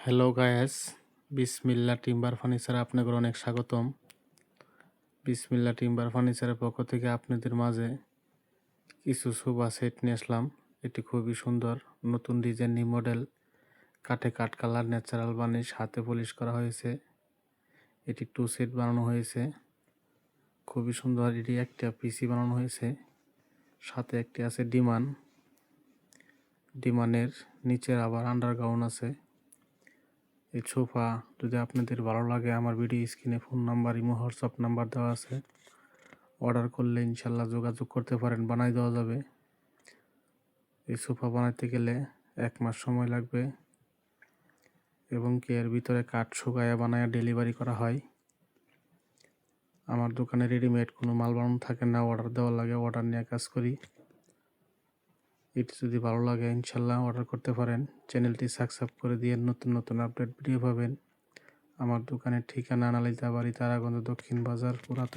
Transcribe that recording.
Hello guys, বিসমিল্লা timber ফার্নিচারে আপনাদের অনেক স্বাগতম। বিসমিল্লা টিম্বার ফার্নিচারের পক্ষ থেকে আপনাদের মাঝে কিছু সোফা সেট নিয়ে আসলাম। এটি খুবই সুন্দর, নতুন ডিজাইন, নিউ মডেল, কাঠে কাঠ কালার, ন্যাচারাল বার্নিশ, হাতে পলিশ করা হয়েছে। এটি 2 সেট বানানো হয়েছে, খুবই সুন্দর। এটি একটা পিসি বানানো হয়েছে, সাথে একটি আছে ডিমানের নিচের আবার আন্ডারগ্রাউন্ড আছে। এই সোফা যদি আপনাদের ভালো লাগে, আমার ভিডিও স্ক্রিনে phone number, imo, WhatsApp number দেওয়া আছে। অর্ডার করলে ইনশাল্লাহ যোগাযোগ করতে পারেন, বানাই দেওয়া যাবে। এই সোফা বানাইতে গেলে 1 মাস সময় লাগবে এবং কি এর ভিতরে কাঠ শুকায়া বানায়া ডেলিভারি করা হয়। আমার দোকানে রেডিমেড কোনো মাল বানানো থাকে না, অর্ডার দেওয়া লাগে, অর্ডার নিয়ে কাজ করি। এটি যদি ভালো লাগে ইনশাল্লাহ অর্ডার করতে পারেন। চ্যানেলটি সাবস্ক্রাইব করে দিয়ে নতুন নতুন আপডেট ভিডিও পাবেন। আমার দোকানের ঠিকানা নালিতাবাড়ি, তারাগঞ্জ, দক্ষিণ বাজার, পুরাতন।